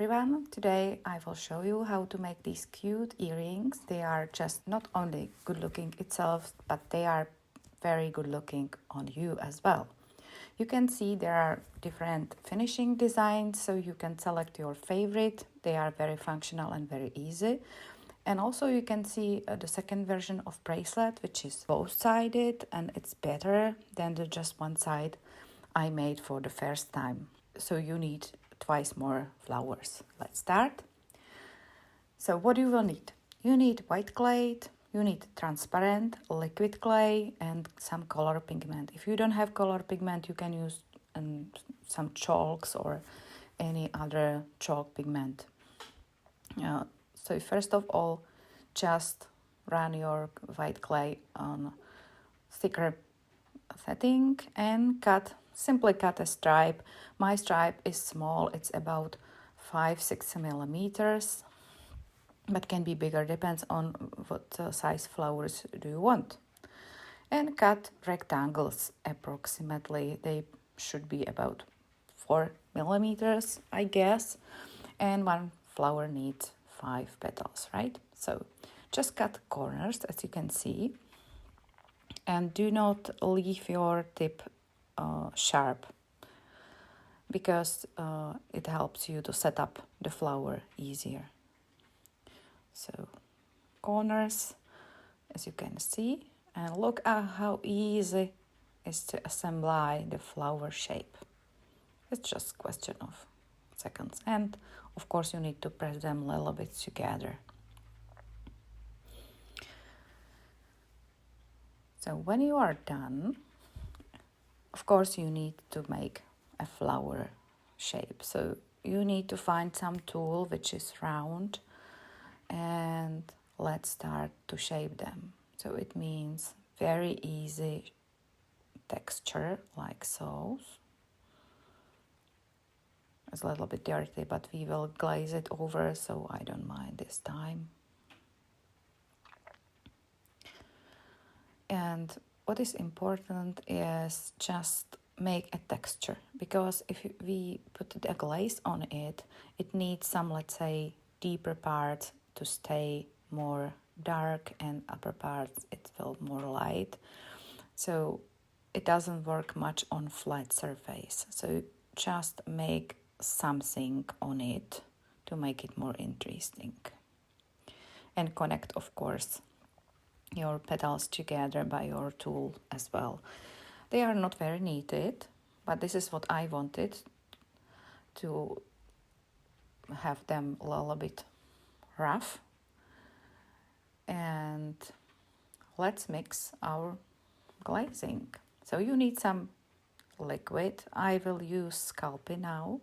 everyone, today I will show you how to make these cute earrings. They are just not only good looking itself, but they are very good looking on you as well. You can see there are different finishing designs, so you can select your favorite. They are very functional and very easy. And also you can see the second version of bracelet, which is both-sided, and it's better than the just one side I made for the first time. So you need twice more flowers. Let's start. So what you will need? You need white clay, you need transparent liquid clay, and some color pigment. If you don't have color pigment, you can use some chalks or any other chalk pigment. So first of all, just run your white clay on thicker setting and simply cut a stripe. My stripe is small, it's about 5-6 millimeters, but can be bigger, depends on what size flowers do you want. And cut rectangles approximately. They should be about 4 millimeters, I guess, and one flower needs 5 petals, right? So just cut corners, as you can see, and do not leave your tip sharp, because it helps you to set up the flower easier. So corners, as you can see, and look at how easy it is to assemble the flower shape. It's just a question of seconds, and of course you need to press them a little bit together. So when you are done, of course you need to make a flower shape. So you need to find some tool which is round, and let's start to shape them. So it means very easy texture, like so. It's a little bit dirty, but we will glaze it over, so I don't mind this time. And what is important is just make a texture, because if we put a glaze on it, it needs some, let's say, deeper parts to stay more dark, and upper parts it will more light. So it doesn't work much on flat surface. So just make something on it to make it more interesting. And connect, of course, your petals together by your tool as well. They are not very needed, but this is what I wanted, to have them a little bit rough. And let's mix our glazing. So you need some liquid. I will use Sculpey now,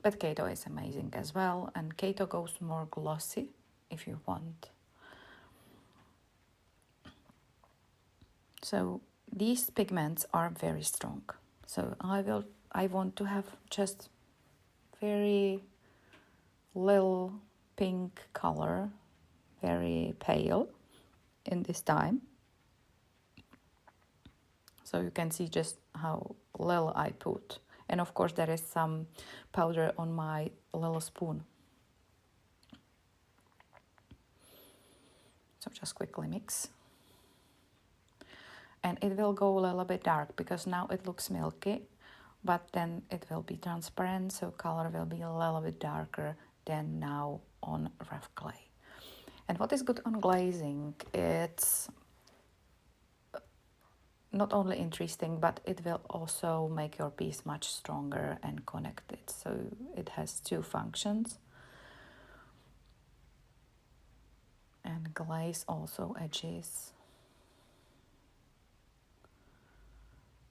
but Kato is amazing as well, and Kato goes more glossy if you want. So these pigments are very strong. So I want to have just very little pink color, very pale in this time. So you can see just how little I put. And of course there is some powder on my little spoon. So just quickly mix. And it will go a little bit dark, because now it looks milky, but then it will be transparent, so color will be a little bit darker than now on rough clay. And what is good on glazing, it's not only interesting, but it will also make your piece much stronger and connected. So it has two functions. And glaze also edges.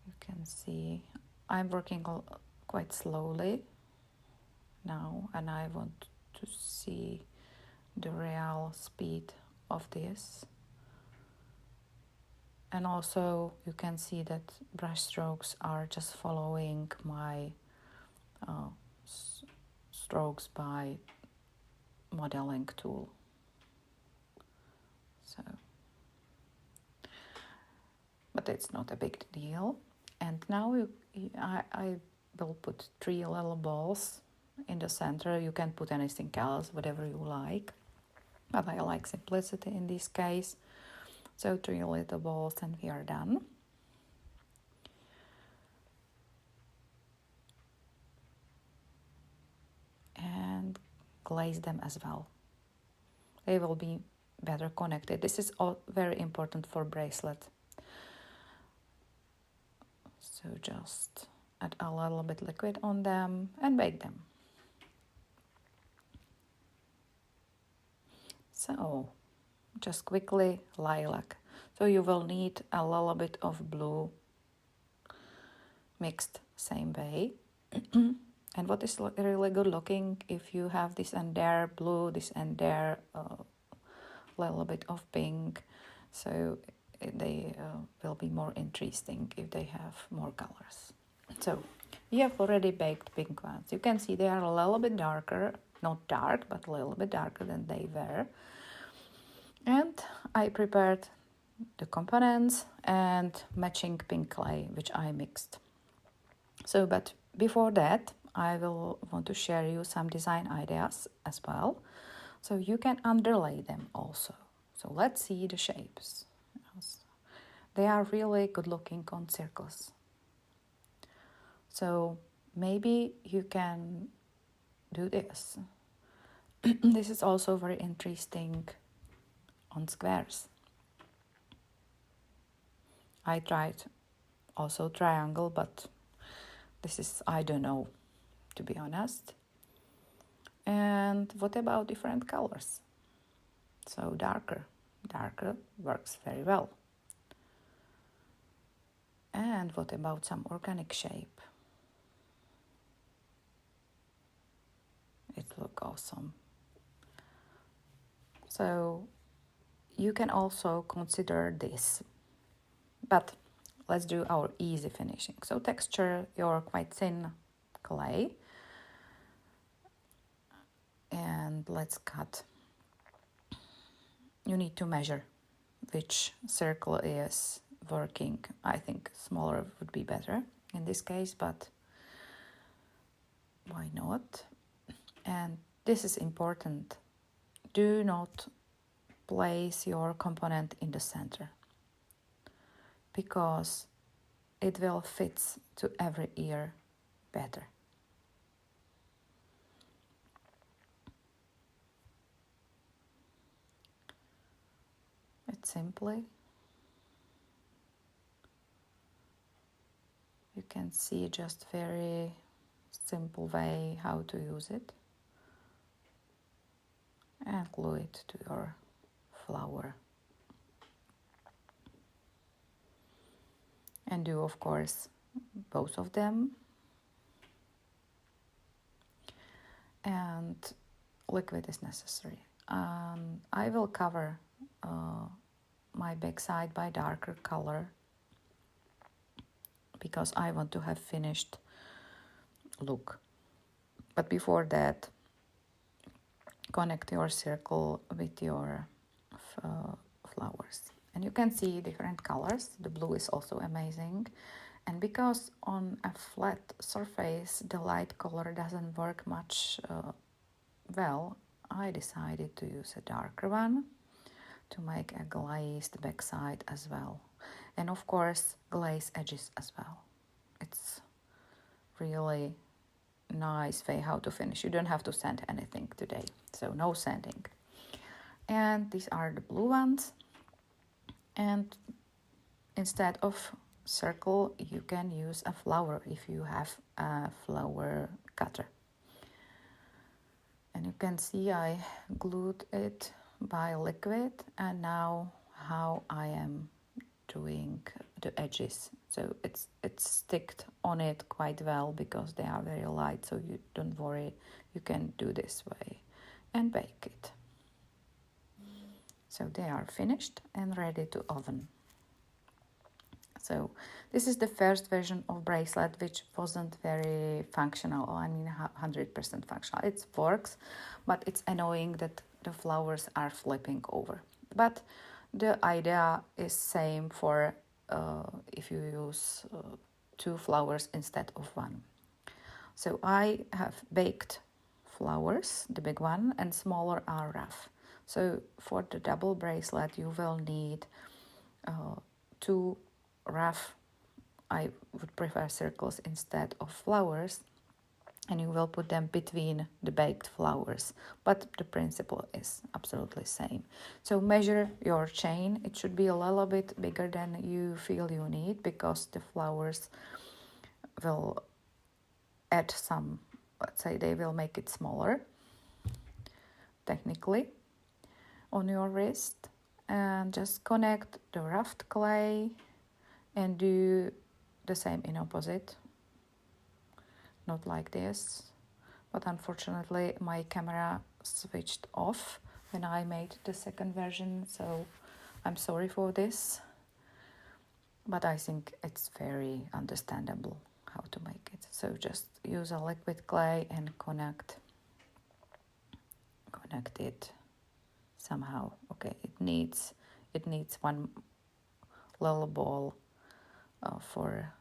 You can see I'm working quite slowly now, and I want to see the real speed of this. And also you can see that brush strokes are just following my strokes by modeling tool. So, but it's not a big deal. And now I will put 3 little balls in the center. You can put anything else, whatever you like, but I like simplicity in this case. So 3 little balls and we are done. And glaze them as well. They will be better connected. This is all very important for bracelet. So just add a little bit liquid on them and bake them. So just quickly lilac. So you will need a little bit of blue mixed same way. And what is really good looking, if you have this and there blue, this and there little bit of pink, so they will be more interesting if they have more colors. So we have already baked pink ones. You can see they are a little bit darker, not dark, but a little bit darker than they were. And I prepared the components and matching pink clay, which I mixed. So, but before that, I will want to share you some design ideas as well, so you can underlay them also. So let's see the shapes. They are really good looking on circles. So maybe you can do this. This is also very interesting on squares. I tried also triangle, but this is, I don't know, to be honest. And what about different colors? So darker works very well. And what about some organic shape? It looks awesome. So you can also consider this, but let's do our easy finishing. So texture your quite thin clay and let's cut. You need to measure which circle is working. I think smaller would be better in this case, but why not? And this is important. Do not place your component in the center, because it will fit to every ear better. It's simply, you can see just very simple way how to use it, and glue it to your flower. And do, of course, both of them. And liquid is necessary. I will cover my backside by darker color because I want to have finished look. But before that, connect your circle with your flowers. And you can see different colors. The blue is also amazing. And because on a flat surface, the light color doesn't work much well, I decided to use a darker one to make a glazed backside as well. And of course, glaze edges as well. It's really nice way how to finish. You don't have to sand anything today, so no sanding. And these are the blue ones. And instead of circle, you can use a flower if you have a flower cutter. And you can see I glued it by liquid, and now how I am doing the edges. So it's sticked on it quite well because they are very light, so you don't worry, you can do this way and bake it. So they are finished and ready to oven. So this is the first version of bracelet, which wasn't very functional. I mean, 100% functional. It works, but it's annoying that the flowers are flipping over. But the idea is same for if you use 2 flowers instead of 1. So I have baked flowers, the big one, and smaller are rough. So for the double bracelet, you will need two rough, I would prefer circles instead of flowers, and you will put them between the baked flowers, but the principle is absolutely same. So measure your chain. It should be a little bit bigger than you feel you need, because the flowers will add some, let's say they will make it smaller technically on your wrist. And just connect the roughed clay and do the same in opposite. Not like this, but unfortunately my camera switched off when I made the second version, so I'm sorry for this, but I think it's very understandable how to make it. So just use a liquid clay and connect it somehow. Okay, it needs one little ball for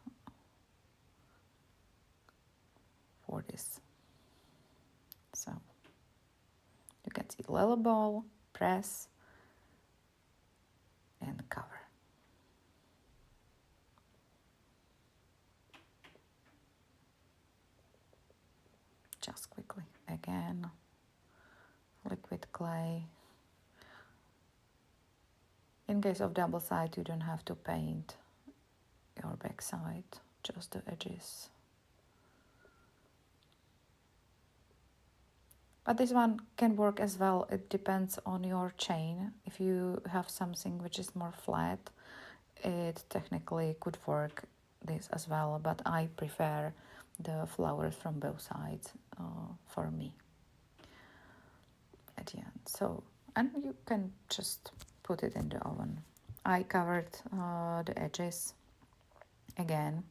this. So you can see little ball, press and cover. Just quickly again, liquid clay. In case of double side, you don't have to paint your back side, just the edges. But this one can work as well. It depends on your chain. If you have something which is more flat, it technically could work this as well, but I prefer the flowers from both sides for me at the end. So, and you can just put it in the oven. I covered the edges again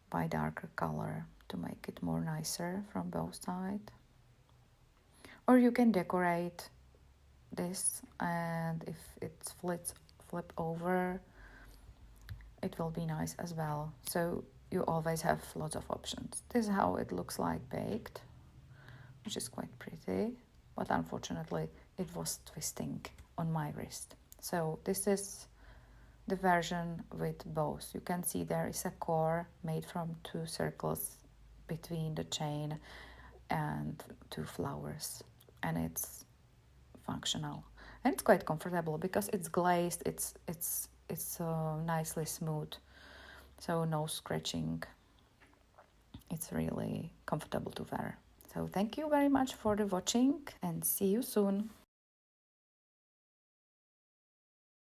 by darker color to make it more nicer from both sides. Or you can decorate this, and if it flip over, it will be nice as well. So you always have lots of options. This is how it looks like baked, which is quite pretty, but unfortunately it was twisting on my wrist. So this is the version with both. You can see there is a core made from 2 circles between the chain and 2 flowers, and it's functional and it's quite comfortable because it's glazed. It's nicely smooth, so no scratching. It's really comfortable to wear. So thank you very much for the watching and see you soon.